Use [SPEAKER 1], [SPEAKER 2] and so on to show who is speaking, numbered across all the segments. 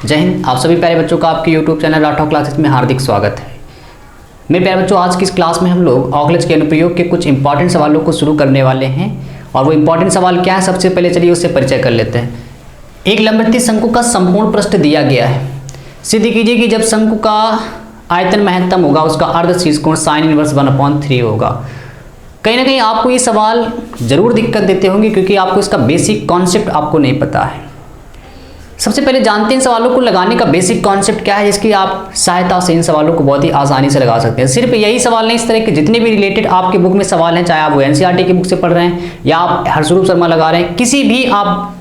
[SPEAKER 1] जय हिंद। आप सभी प्यारे बच्चों का आपके YouTube चैनल राठौर क्लासेस में हार्दिक स्वागत है। मेरे प्यारे बच्चों, आज की इस क्लास में हम लोग ऑकलेज के अनुप्रयोग के कुछ इंपॉर्टेंट सवालों को शुरू करने वाले हैं। और वो इंपॉर्टेंट सवाल क्या है, सबसे पहले चलिए उससे परिचय कर लेते हैं। एक लंबवृत्तीय शंकु का संपूर्ण पृष्ठ दिया गया है। सिद्ध कीजिए कि जब शंकु का आयतन महत्तम होगा उसका अर्ध शीर्ष कोण साइन इनवर्स 1/3 होगा। कहीं ना कहीं आपको ये सवाल जरूर दिक्कत देते होंगे क्योंकि आपको इसका बेसिक कॉन्सेप्ट आपको नहीं पता है। सबसे पहले जानते हैं इन सवालों को लगाने का बेसिक कॉन्सेप्ट क्या है, जिसकी आप सहायता से इन सवालों को बहुत ही आसानी से लगा सकते हैं। सिर्फ यही सवाल नहीं, इस तरह के जितने भी रिलेटेड आपके बुक में सवाल हैं, चाहे आप वो एनसीईआरटी की बुक से पढ़ रहे हैं या आप हरस्वरूप शर्मा लगा रहे हैं, किसी भी आप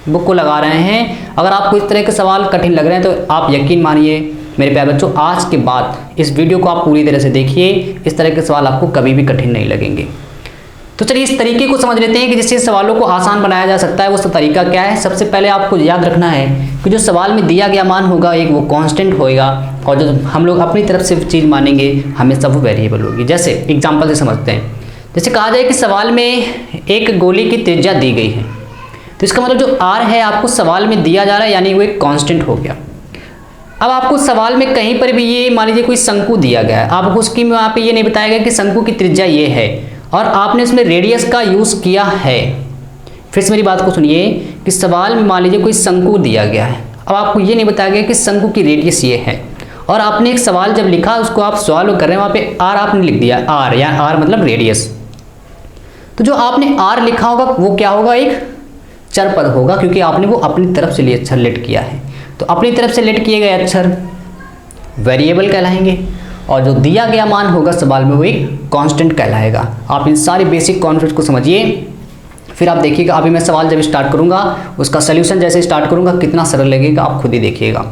[SPEAKER 1] बुक को लगा रहे हैं, अगर आपको इस तरह के सवाल कठिन लग रहे हैं तो आप यकीन मानिए मेरे प्यारे बच्चों, आज के बाद इस वीडियो को आप पूरी तरह से देखिए, इस तरह के सवाल आपको कभी भी कठिन नहीं लगेंगे। तो चलिए इस तरीके को समझ लेते हैं कि जिससे सवालों को आसान बनाया जा सकता है। वो तरीका क्या है? सबसे पहले आपको याद रखना है कि जो सवाल में दिया गया मान होगा एक वो कांस्टेंट होगा और जो हम लोग अपनी तरफ से चीज़ मानेंगे हमेशा वो वेरिएबल होगी। जैसे एग्जांपल से समझते हैं, जैसे कहा जाए कि सवाल में एक गोले की त्रिज्या दी गई है, तो इसका मतलब जो आर है आपको सवाल में दिया जा रहा है, यानी वो एक कॉन्स्टेंट हो गया। अब आपको सवाल में कहीं पर भी ये मान लीजिए कोई शंकु दिया गया है, आपको उसकी वहाँ पे ये नहीं बताया गया कि शंकु की त्रिज्या ये है और आपने इसमें रेडियस का यूज़ किया है। फिर से मेरी बात को सुनिए कि सवाल में मान लीजिए कोई शंकु दिया गया है, अब आपको ये नहीं बताया गया कि शंकु की रेडियस ये है और आपने एक सवाल जब लिखा उसको आप सवाल कर रहे हैं, वहाँ पे आर आपने लिख दिया, आर या आर मतलब रेडियस। तो जो आपने आर लिखा होगा वो क्या होगा? एक चर पद होगा, क्योंकि आपने वो अपनी तरफ से लिए अक्षर लेट किया है। तो अपनी तरफ से लेट किए गए अक्षर वेरिएबल कहलाएंगे और जो दिया गया मान होगा सवाल में वो एक कांस्टेंट कहलाएगा। आप इन सारे बेसिक कॉन्सेप्ट को समझिए, फिर आप देखिएगा अभी मैं सवाल जब स्टार्ट करूंगा उसका सलूशन जैसे स्टार्ट करूंगा कितना सरल लगेगा, आप खुद ही देखिएगा।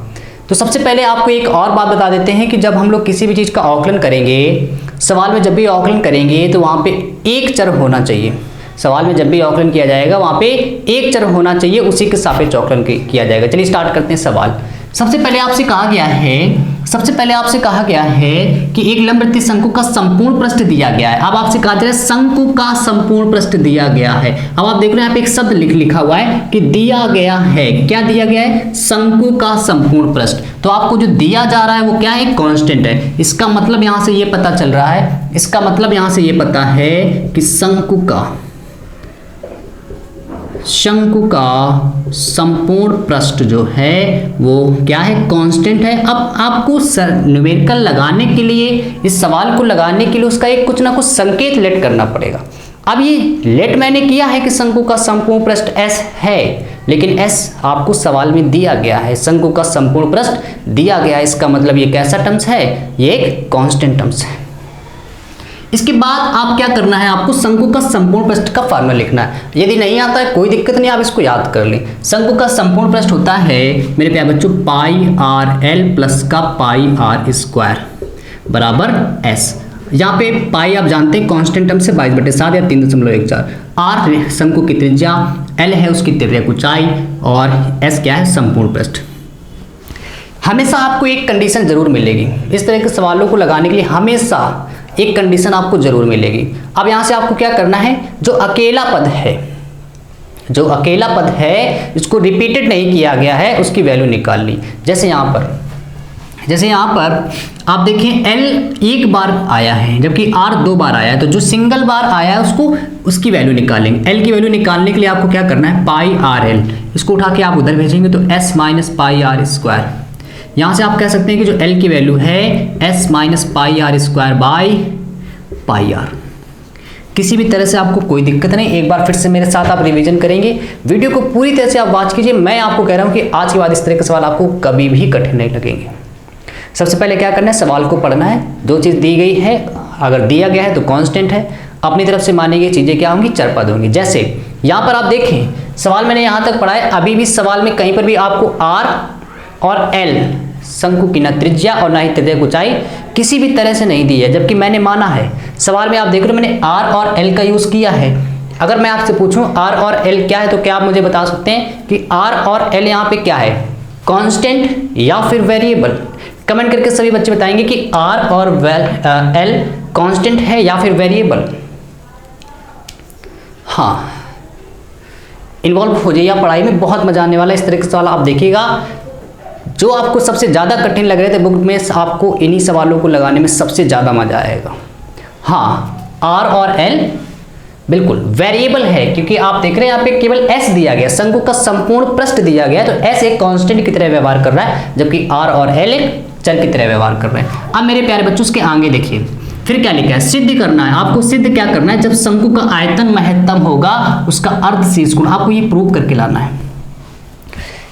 [SPEAKER 1] तो सबसे पहले आपको एक और बात बता देते हैं कि जब हम लोग किसी भी चीज़ का आकलन करेंगे, सवाल में जब भी आकलन करेंगे तो वहाँ पे एक चर होना चाहिए। सवाल में जब भी आकलन किया जाएगा वहाँ पे एक चर होना चाहिए, उसी के सापेक्ष आकलन किया जाएगा। चलिए स्टार्ट करते हैं सवाल। सबसे पहले आपसे कहा गया है कि एक लंबवृत्तीय शंकु का संपूर्ण पृष्ठ दिया गया है। अब आपसे कहा जा रहा है शंकु का संपूर्ण पृष्ठ दिया गया है। अब आप देख रहे हैं यहाँ पे एक शब्द लिखा हुआ है कि दिया गया है। क्या दिया गया है? शंकु का संपूर्ण पृष्ठ। तो आपको जो दिया जा रहा है वो क्या है? कांस्टेंट है। इसका मतलब यहाँ से ये पता चल रहा है, इसका मतलब यहाँ से ये पता है कि शंकु का संपूर्ण पृष्ठ जो है वो क्या है? कांस्टेंट है। अब आपको न्यूमेरिकल लगाने के लिए, इस सवाल को लगाने के लिए उसका एक कुछ ना कुछ संकेत लेट करना पड़ेगा। अब ये लेट मैंने किया है कि शंकु का संपूर्ण पृष्ठ S है, लेकिन S आपको सवाल में दिया गया है, शंकु का संपूर्ण पृष्ठ दिया गया है, इसका मतलब ये कैसा टर्म्स है? ये एक कांस्टेंट टर्म्स है। इसके बाद आप क्या करना है? आपको शंकु का संपूर्ण पृष्ठ का फार्मूला लिखना है। यदि नहीं आता है कोई दिक्कत नहीं, आप इसको याद कर लें। शंकु का संपूर्ण पृष्ठ होता है मेरे प्यारे बच्चों पाई आर एल प्लस का पाई आर स्क्वायर बराबर S। यहाँ पे पाई आप जानते हैं कांस्टेंट टर्म से 22/7 या 3.14। आर शंकु की त्रिज्या, एल है उसकी तिर्यक ऊंचाई और S क्या है? संपूर्ण पृष्ठ। हमेशा आपको एक कंडीशन जरूर मिलेगी इस तरह के सवालों को लगाने के लिए, हमेशा एक कंडीशन आपको जरूर मिलेगी। अब यहां से आपको क्या करना है? जो अकेला पद है जिसको रिपीटेड नहीं किया गया है उसकी वैल्यू निकालनी। जैसे यहां पर आप देखें L एक बार आया है जबकि R 2 बार आया है, तो जो सिंगल बार आया है उसकी वैल्यू निकालेंगे। L की वैल्यू निकालने के लिए आपको क्या करना है? पाई आर एल, इसको उठा के आप उधर भेजेंगे तो S minus pi R square. यहाँ से आप कह सकते हैं कि जो L की वैल्यू है S minus pi R square by pi R. किसी भी तरह से आपको कोई दिक्कत नहीं, एक बार फिर से मेरे साथ आप रिवीजन करेंगे। वीडियो को पूरी तरह से आप वॉच कीजिए। मैं आपको कह रहा हूँ कि आज के बाद इस तरह के सवाल आपको कभी भी कठिन नहीं लगेंगे। सबसे पहले क्या करना है? सवाल को पढ़ना है। जो चीज़ दी गई है, अगर दिया गया है तो कॉन्स्टेंट है, अपनी तरफ से मानी गई चीज़ें क्या होंगी? चर पद होंगी। जैसे यहाँ पर आप देखें सवाल मैंने यहाँ तक पढ़ा है, अभी भी सवाल में कहीं पर भी आपको R और L शंकु की ना त्रिज्या और ना ही त्रिज्या ऊंचाई किसी भी तरह से नहीं दी है, जबकि मैंने माना है सवाल में आप देख रहे हो मैंने R और L का यूज किया है। अगर मैं आपसे पूछूं R और L क्या है तो क्या आप मुझे बता सकते हैं कि R और L यहाँ पे क्या है? कांस्टेंट या फिर वेरिएबल? कमेंट करके सभी बच्चे बताएंगे कि R और L कांस्टेंट है या फिर वेरिएबल। हाँ, इन्वॉल्व हो जाइए पढ़ाई में, बहुत मजा आने वाला है। इस तरह के सवाल आप देखिएगा, जो आपको सबसे ज़्यादा कठिन लग रहे थे बुक में, आपको इन्हीं सवालों को लगाने में सबसे ज़्यादा मज़ा आएगा। हाँ, आर और एल बिल्कुल वेरिएबल है, क्योंकि आप देख रहे हैं यहाँ पे केवल एस दिया गया, शंकु का संपूर्ण पृष्ठ दिया गया, तो एस एक कांस्टेंट की तरह व्यवहार कर रहा है, जबकि आर और एल एक चर की तरह व्यवहार कर रहे हैं। अब मेरे प्यारे बच्चों उसके आगे देखिए, फिर क्या लिखा है, सिद्ध करना है। आपको सिद्ध क्या करना है, जब शंकु का आयतन महत्तम होगा उसका अर्ध शीर्ष गुण, आपको ये प्रूव करके लाना है।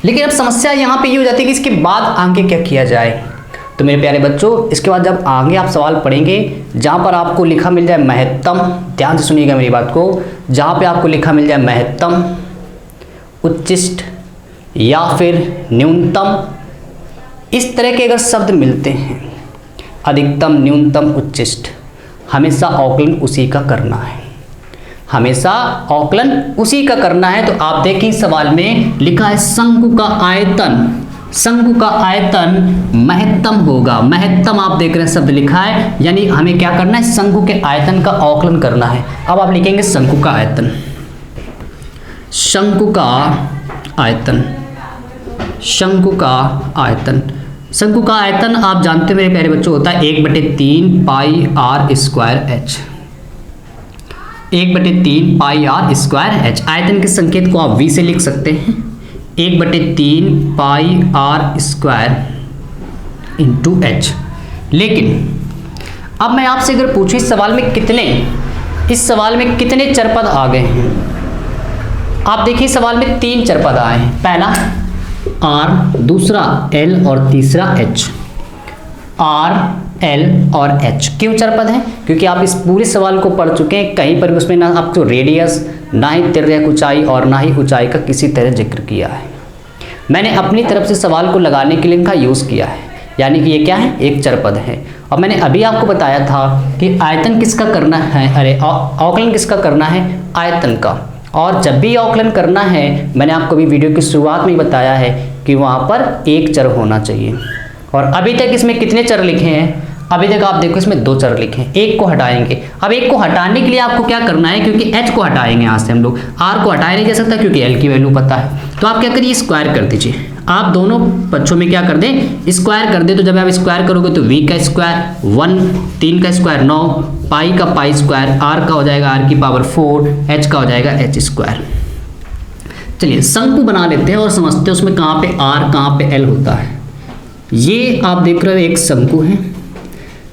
[SPEAKER 1] लेकिन अब समस्या यहाँ पे ये हो जाती है कि इसके बाद आगे क्या किया जाए। तो मेरे प्यारे बच्चों, इसके बाद जब आगे आप सवाल पढ़ेंगे जहाँ पर आपको लिखा मिल जाए महत्तम, ध्यान से सुनिएगा मेरी बात को, जहाँ पे आपको लिखा मिल जाए महत्तम, उच्चिष्ट या फिर न्यूनतम, इस तरह के अगर शब्द मिलते हैं, अधिकतम, न्यूनतम, उच्चिष्ट, हमेशा औकलन उसी का करना है, हमेशा औकलन उसी का करना है। तो आप देखिए सवाल में लिखा है शंकु का आयतन, शंकु का आयतन महत्तम होगा, महत्तम आप देख रहे हैं शब्द लिखा है, यानी हमें क्या करना है, शंकु के आयतन का औकलन करना है। अब आप लिखेंगे शंकु का आयतन, शंकु का आयतन, शंकु का आयतन, शंकु का आयतन आप जानते हैं मेरे प्यारे बच्चों होता है 1/3 pi R square H, 1/3 pi R square H. आयतन के संकेत को आप v से लिख सकते हैं, 1/3 pi R square into H. लेकिन अब मैं आपसे अगर पूछूं इस सवाल में कितने चरपद आ गए हैं, आप देखिए सवाल में 3 चरपद आए हैं, पहला R, दूसरा L और तीसरा H। R, L और H क्यों चरपद हैं? क्योंकि आप इस पूरे सवाल को पढ़ चुके हैं, कहीं पर भी उसमें ना आपको रेडियस, ना ही तिर्यक ऊंचाई और ना ही ऊंचाई का किसी तरह जिक्र किया है। मैंने अपनी तरफ से सवाल को लगाने के लिए इनका यूज़ किया है, यानी कि ये क्या है, एक चरपद है। और मैंने अभी आपको बताया था कि आयतन किसका करना है, अरे औकलन किसका करना है, आयतन का। और जब भी औकलन करना है, मैंने आपको भी वीडियो की शुरुआत में ही बताया है कि वहाँ पर एक चर होना चाहिए। और अभी तक इसमें कितने चर लिखे हैं, अभी तक आप देखो इसमें 2 चर लिखे हैं, एक को हटाएंगे। अब एक को हटाने के लिए आपको क्या करना है, क्योंकि h को हटाएंगे यहाँ से हम लोग, r को हटाया नहीं जा सकता क्योंकि l की वैल्यू पता है, तो आप क्या करिए, स्क्वायर कर दीजिए। आप दोनों पक्षों में क्या कर दें, स्क्वायर कर दे। तो जब आप स्क्वायर करोगे तो v का स्क्वायर 1, 3 का स्क्वायर 9, पाई का पाई स्क्वायर, r का हो जाएगा r की पावर 4, h का हो जाएगा h स्क्वायर। चलिए शंकु बना लेते हैं और समझते हैं उसमें कहाँ पे r कहाँ पे l होता है। ये आप देख रहे हो एक शंकु है,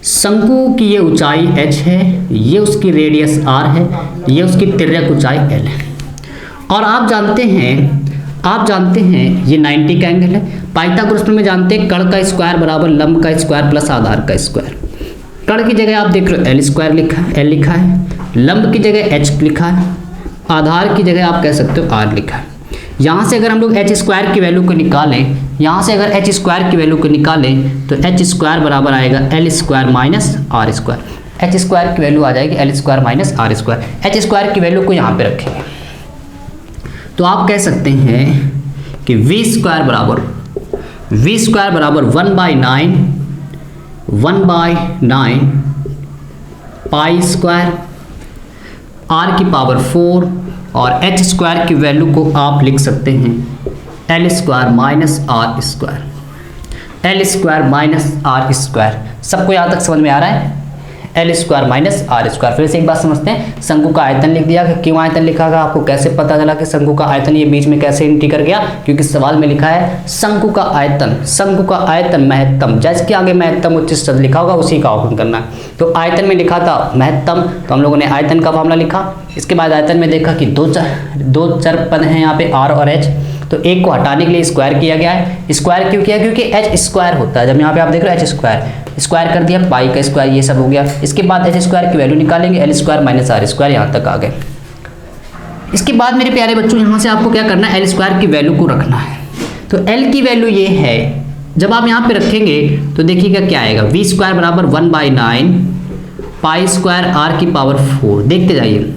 [SPEAKER 1] शंकु की ये ऊंचाई h है, ये उसकी रेडियस r है, ये उसकी तिर्यक ऊंचाई l है। और आप जानते हैं ये 90 का एंगल है। पाइथागोरस में जानते हैं कर्ण का स्क्वायर बराबर लंब का स्क्वायर प्लस आधार का स्क्वायर। कर्ण की जगह आप देख रहे हो एल स्क्वायर l लिखा है, लंब की जगह h लिखा है, आधार की जगह आप कह सकते हो r लिखा है। यहाँ से अगर हम लोग h स्क्वायर की वैल्यू को निकालें, यहाँ से अगर h स्क्वायर की वैल्यू को निकालें तो h स्क्वायर बराबर आएगा l square minus r square. h square की वैल्यू आ जाएगी l square minus r square. h square की वैल्यू को यहाँ पे रखेंगे तो आप कह सकते हैं कि v स्क्वायर बराबर 1/9 पाई स्क्वायर r की पावर 4 और h स्क्वायर की वैल्यू को आप लिख सकते हैं l square minus r square, l square minus r square. सबको यहाँ तक समझ में आ रहा है, L square minus R square. फिर से एक बात समझते हैं, शंकु का आयतन लिख दिया। क्यों आयतन लिखा गया, आपको कैसे पता चला कि शंकु का आयतन ये बीच में कैसे एंट्री कर गया, क्योंकि सवाल में लिखा है शंकु का आयतन महत्तम, जैसे कि आगे महत्तम उच्च लिखा होगा उसी का औकलन करना है। तो आयतन में लिखा था महत्तम, तो हम लोगों ने आयतन का फॉर्मूला लिखा। इसके बाद आयतन में देखा कि दो चर पद हैं यहाँ पे आर और एच, तो एक को हटाने के लिए स्क्वायर किया गया है। स्क्वायर क्यों किया, क्योंकि एच स्क्वायर होता है। जब यहाँ पे आप देख रहे हो एच स्क्वायर कर दिया, पाई का स्क्वायर ये सब हो गया। इसके बाद एच स्क्वायर की वैल्यू निकालेंगे, L square minus R square, यहाँ तक आ गए। इसके बाद मेरे प्यारे बच्चों यहाँ से आपको क्या करना है, एल स्क्वायर की वैल्यू को रखना है। तो एल की वैल्यू ये है, जब आप यहाँ पे रखेंगे तो देखिएगा क्या आएगा, वी स्क्वायर बराबर 1/9 पाई स्क्वायर आर की पावर 4। देखते जाइए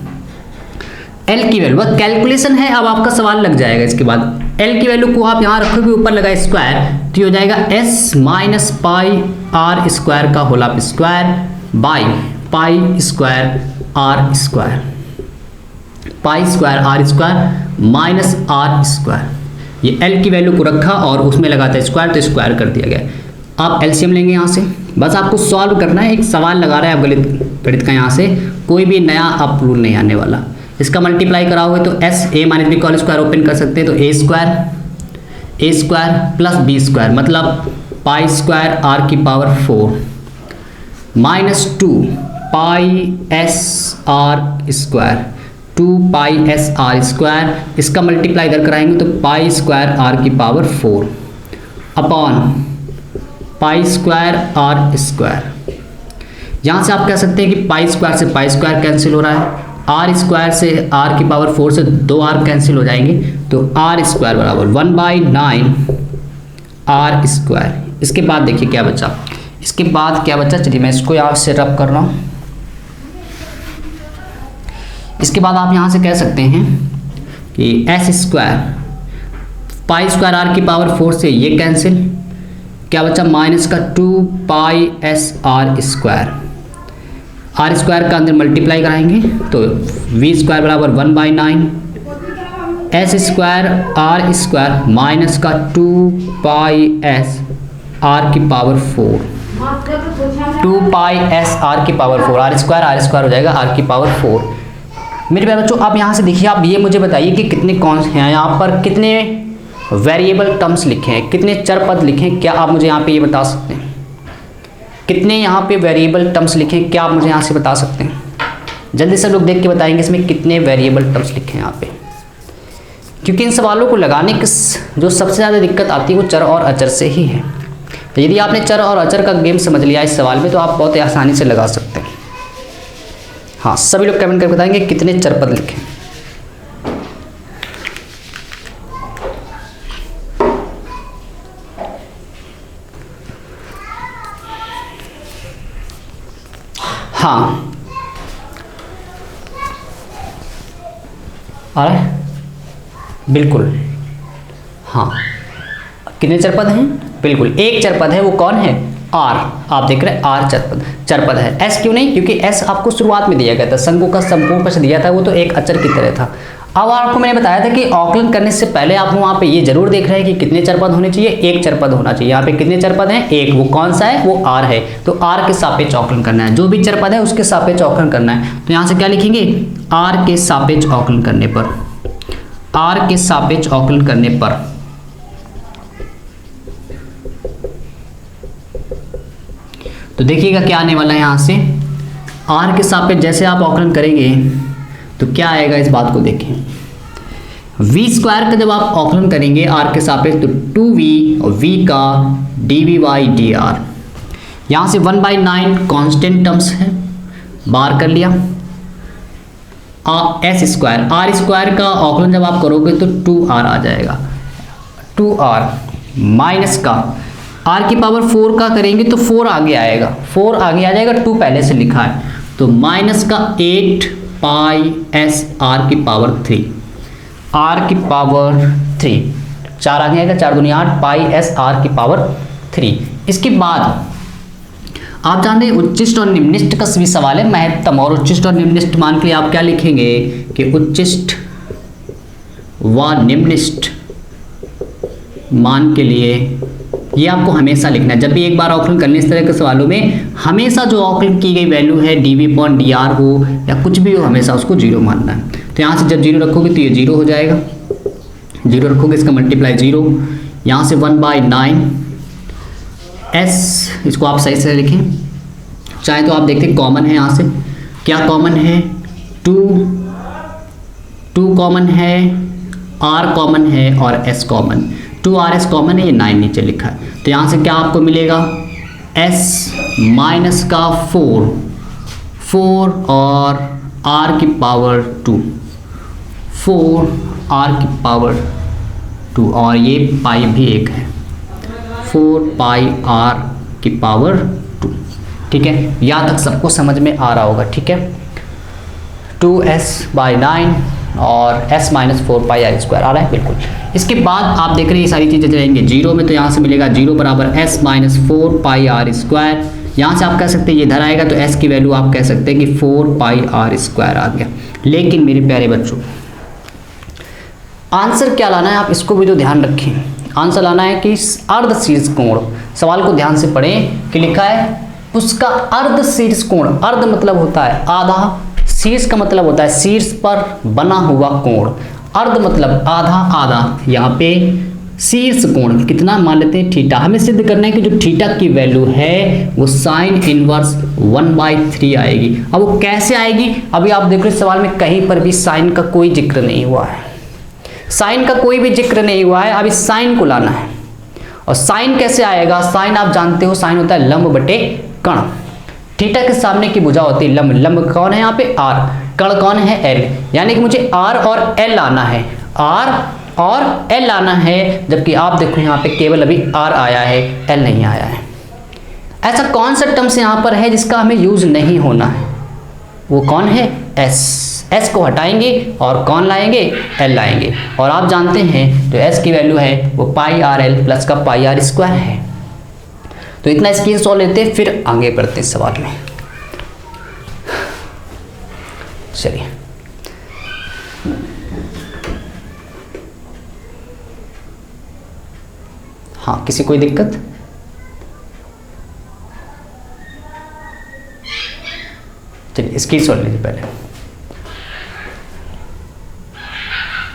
[SPEAKER 1] एल की वैल्यू, बस कैलकुलेशन है, अब आपका सवाल लग जाएगा। इसके बाद एल की वैल्यू को आप यहाँ रखोगे, ऊपर लगा स्क्वायर, तो ये हो जाएगा S minus pi R square का whole of square by pi square R square, pi square R square minus R square. ये एल की वैल्यू को रखा और उसमें लगाता है स्क्वायर, तो स्क्वायर कर दिया गया। आप एलसीएम लेंगे यहाँ से, बस आपको सॉल्व करना है। एक सवाल लगा रहा है आप गणित का, यहाँ से कोई भी नया आप रूल नहीं आने वाला। इसका मल्टीप्लाई कराओगे तो S A minus B whole square open कर सकते हैं, तो A square plus B square मतलब पाई स्क्वायर आर की power 4 minus 2 pi S R square 2 pi S R square. इसका मल्टीप्लाई इधर कराएंगे तो पाई स्क्वायर आर की power 4 upon pi square R square. यहाँ से आप कह सकते हैं कि पाई स्क्वायर से पाई स्क्वायर कैंसिल हो रहा है, आर स्क्वायर से आर की पावर 4 से 2 आर कैंसिल हो जाएंगे, तो आर स्क्वायर बराबर 1/9 आर स्क्वायर। इसके बाद देखिए क्या बचा, इसके बाद क्या बचा, चलिए मैं इसको यहाँ से रब कर रहा हूँ। इसके बाद आप यहाँ से कह सकते हैं कि S square pi square R की पावर 4 से ये कैंसिल, क्या बचा माइनस का 2 pi S R square. R square का अंदर मल्टीप्लाई कराएंगे तो वी स्क्वायर बराबर 1/9 S square R square minus का 2 पाई एस आर की पावर 4 2 पाई एस आर की पावर 4 आर स्क्वायर हो जाएगा आर की पावर 4। मेरे प्यारे बच्चों आप यहाँ से देखिए, आप ये मुझे बताइए कि कितने कौन हैं यहाँ पर, कितने वेरिएबल टर्म्स लिखे हैं, कितने चर पद लिखे हैं, क्या आप मुझे यहाँ पे ये बता सकते हैं? कितने यहाँ पे वेरिएबल टर्म्स लिखे हैं, क्या आप मुझे यहाँ से बता सकते हैं? जल्दी से लोग देख के बताएंगे इसमें कितने वेरिएबल टर्म्स लिखे हैं यहाँ पे, क्योंकि इन सवालों को लगाने की जो सबसे ज़्यादा दिक्कत आती है वो चर और अचर से ही है। तो यदि आपने चर और अचर का गेम समझ लिया इस सवाल में तो आप बहुत आसानी से लगा सकते हैं। हाँ, सभी लोग कमेंट करके बताएंगे कितने चर पद लिखे हैं। हाँ आ रहा है बिल्कुल। हाँ कितने चरपद हैं? बिल्कुल एक चरपद है, वो कौन है? आर। आप देख रहे हैं आर चरपद है। एस क्यों नहीं? क्योंकि एस आपको शुरुआत में दिया गया था, शंकु का संपूर्ण दिया था, वो तो एक अचर की तरह था। अब आपको मैंने बताया था कि आकलन करने से पहले आप वहाँ पे ये जरूर देख रहे हैं कि कितने चरपद होने चाहिए, एक चरपद होना चाहिए। यहाँ पे कितने चरपद हैं? एक। वो कौन सा है? वो आर है। तो आर के सापेक्ष आकलन करना है, जो भी चरपद है उसके सापेक्ष आकलन करना है। तो यहाँ से क्या लिखेंगे? आर के सापेक्ष आकलन करने पर, आर के सापेक्ष आकलन करने पर तो देखिएगा क्या आने वाला है यहाँ से। आर के सापेक्ष जैसे आप आकलन करेंगे तो क्या आएगा, इस बात को देखें। वी स्क्वायर का जब आप आकलन करेंगे आर के सापेक्ष तो 2v और v का dv/dr। यहाँ से 1/9 कांस्टेंट टर्म्स है, बार कर लिया। एस स्क्वायर आर स्क्वायर का आकलन जब आप करोगे तो 2r आ जाएगा, 2r माइनस का आर की पावर 4 का करेंगे तो 4 आगे आएगा, 4 आगे आ जाएगा, 2 पहले से लिखा है तो माइनस का 8 पाई एस आर की पावर 3, आर की पावर 3 4 आगे आएगा, 4 दूनी 8 पाई एस आर की पावर 3। इसके बाद आप जानते हैं उच्चिष्ट और निम्निष्ट का भी सवाल है, महत्तम और उच्चिष्ट और निम्निष्ट मान के लिए आप क्या लिखेंगे कि उच्चिष्ट व निम्निष्ट मान के लिए ये आपको हमेशा लिखना है। जब भी एक बार आकलन करने इस तरह के सवालों में हमेशा जो आकलन की गई वैल्यू है dv/dr हो या कुछ भी हो, हमेशा उसको 0 मानना है। तो यहाँ से जब 0 रखोगे तो ये 0 हो जाएगा, 0 रखोगे इसका मल्टीप्लाई 0, यहाँ से 1/9 s, इसको आप सही से लिखें। चाहे तो आप देखते कॉमन है, यहाँ से क्या कॉमन है? 2 कॉमन है, r कॉमन है और s कॉमन, 2rs कॉमन है, ये 9 नीचे लिखा है। तो यहाँ से क्या आपको मिलेगा? s माइनस का 4 और r की पावर 2, 4 r की पावर 2 और ये पाई भी एक है, 4 पाई r की पावर 2। ठीक है, यहाँ तक सबको समझ में आ रहा होगा। ठीक है, 2s/9 और s माइनस 4 पाई r स्क्वायर आ रहा है बिल्कुल। इसके बाद आप देख रहे हैं ये सारी चीज़ें जाएंगे 0 में, तो यहाँ से मिलेगा 0 बराबर s माइनस 4 पाई r स्क्वायर। यहाँ से आप कह सकते हैं ये इधर आएगा तो s की वैल्यू आप कह सकते हैं कि 4 पाई r स्क्वायर आ गया। लेकिन मेरे प्यारे बच्चों आंसर क्या लाना है आप इसको भी तो ध्यान रखें। आंसर लाना है कि अर्ध शीर्ष कोण, सवाल को ध्यान से पढ़ें कि लिखा है उसका अर्ध शीर्ष कोण, अर्ध मतलब होता है आधा, शीर्ष का मतलब होता है शीर्ष पर बना हुआ कोण, अर्ध मतलब आधा आधा, यहाँ पे शीर्ष कोण कितना मान लेते हैं थीटा। हमें सिद्ध करना है कि जो थीटा की वैल्यू है वो साइन इनवर्स 1/3 आएगी। अब वो कैसे आएगी, अभी आप देख रहे सवाल में कहीं पर भी साइन का कोई जिक्र नहीं हुआ है, साइन का कोई भी जिक्र नहीं हुआ है। अब इस साइन को लाना है, और साइन कैसे आएगा, साइन आप जानते हो साइन होता है लंब बटे कण, थीटा के सामने की भुजा होती है लंब, लंब कौन है यहाँ पे आर, कण कौन है एल, यानी कि मुझे आर और एल लाना है, आर और एल लाना है, जबकि आप देखो यहाँ पे केवल अभी आर आया है, एल नहीं आया है। ऐसा कौन सा टर्म्स यहाँ पर है जिसका हमें यूज नहीं होना है, वो कौन है एस, एस को हटाएंगे और कौन लाएंगे एल लाएंगे, और आप जानते हैं जो एस की वैल्यू है वो पाई आर एल प्लस का पाई आर स्क्वायर है। तो इतना स्क्रीनशॉट लेते हैं, फिर आगे बढ़ते हैं सवाल में। चलिए हाँ, किसी कोई दिक्कत? चलिए स्क्रीनशॉट लीजिए पहले।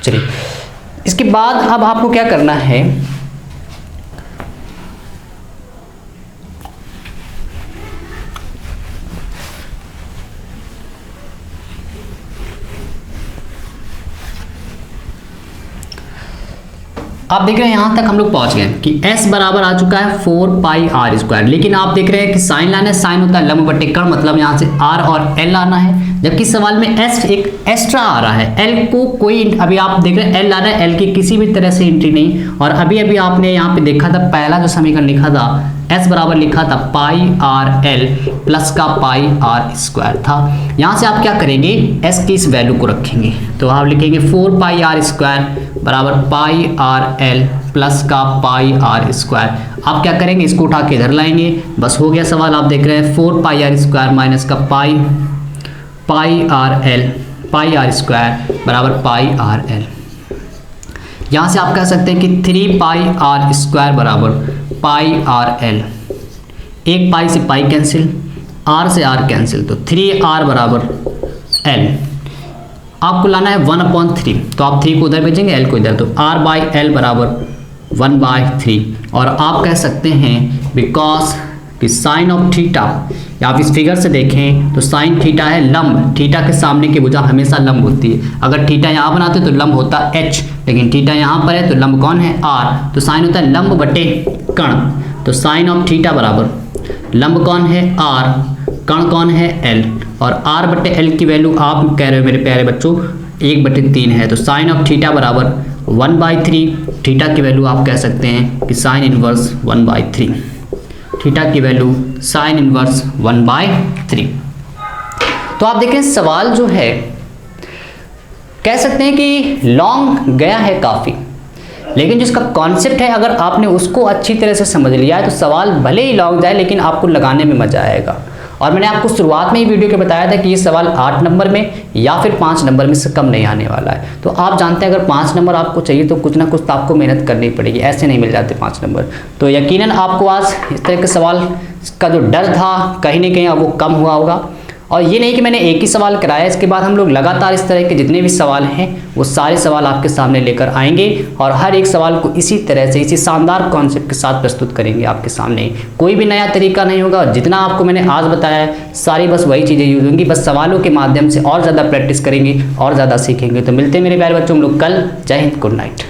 [SPEAKER 1] चलिए इसके बाद अब आपको क्या करना है, आप देख रहे हैं यहाँ तक हम लोग पहुंच गए कि s बराबर आ चुका है 4 पाई आर स्क्वायर, लेकिन आप देख रहे हैं कि साइन लाना है, साइन होता है लंब बटे कण, मतलब यहाँ से r और l लाना है, जबकि सवाल में s एक एक्स्ट्रा आ रहा है, l को कोई, अभी आप देख रहे हैं l लाना है, l की किसी भी तरह से एंट्री नहीं। और अभी अभी आपने यहाँ पे देखा था पहला जो समीकरण लिखा था s बराबर लिखा था पाई आर एल प्लस का पाई आर स्क्वायर था। यहाँ से आप क्या करेंगे, s की इस वैल्यू को रखेंगे, तो आप लिखेंगे 4 पाई आर स्क्वायर बराबर पाई आर एल प्लस का पाई आर स्क्वायर। आप क्या करेंगे, इसको उठा के इधर लाएंगे, बस हो गया सवाल। आप देख रहे हैं 4 पाई आर स्क्वायर माइनस का pi R L pi R square बराबर पाई आर एल। यहाँ से आप कह सकते हैं कि 3 पाई आर स्क्वायर बराबर पाई आर एल, एक पाई से पाई कैंसिल, आर से आर कैंसिल, तो 3r बराबर l। आपको लाना है 1/3, तो आप 3 को उधर भेजेंगे, l को इधर, तो r बाई एल बराबर 1/3। और आप कह सकते हैं बिकॉज कि साइन ऑफ थीटा, या आप इस फिगर से देखें तो साइन थीटा है लंब, थीटा के सामने की भुजा हमेशा लंब होती है। अगर थीटा यहाँ बनाते तो लंब होता h, लेकिन थीटा यहाँ पर है तो लंब कौन है r, तो साइन होता है लंब बटे कण, तो साइन ऑफ थीटा बराबर लंब कौन है r, कण कौन है l, और r बटे l की वैल्यू आप कह रहे हो मेरे प्यारे बच्चों 1/3 है, तो साइन ऑफ थीटा बराबर 1/3। थीटा की वैल्यू आप कह सकते हैं कि साइन इनवर्स 1/3, थीटा की वैल्यू साइन इनवर्स 1/3। तो आप देखें सवाल जो है कह सकते हैं कि लॉन्ग गया है काफ़ी, लेकिन जिसका कॉन्सेप्ट है अगर आपने उसको अच्छी तरह से समझ लिया है तो सवाल भले ही लॉन्ग जाए लेकिन आपको लगाने में मज़ा आएगा। और मैंने आपको शुरुआत में ही वीडियो के बताया था कि ये सवाल 8 नंबर में या फिर 5 नंबर में से कम नहीं आने वाला है। तो आप जानते हैं अगर 5 नंबर आपको चाहिए तो कुछ ना कुछ तो आपको मेहनत करनी पड़ेगी, ऐसे नहीं मिल जाते 5 नंबर। तो यकीनन आपको आज इस तरह के सवाल का जो डर था कहीं ना कहीं अब वो कम हुआ होगा। और ये नहीं कि मैंने एक ही सवाल कराया, इसके बाद हम लोग लगातार इस तरह के जितने भी सवाल हैं वो सारे सवाल आपके सामने लेकर आएंगे और हर एक सवाल को इसी तरह से इसी शानदार कॉन्सेप्ट के साथ प्रस्तुत करेंगे आपके सामने। कोई भी नया तरीका नहीं होगा, जितना आपको मैंने आज बताया है सारी बस वही चीज़ें यूज होंगी, बस सवालों के माध्यम से और ज़्यादा प्रैक्टिस करेंगे और ज़्यादा सीखेंगे। तो मिलते हैं मेरे प्यारे बच्चों हम लोग कल। जय हिंद, गुड नाइट।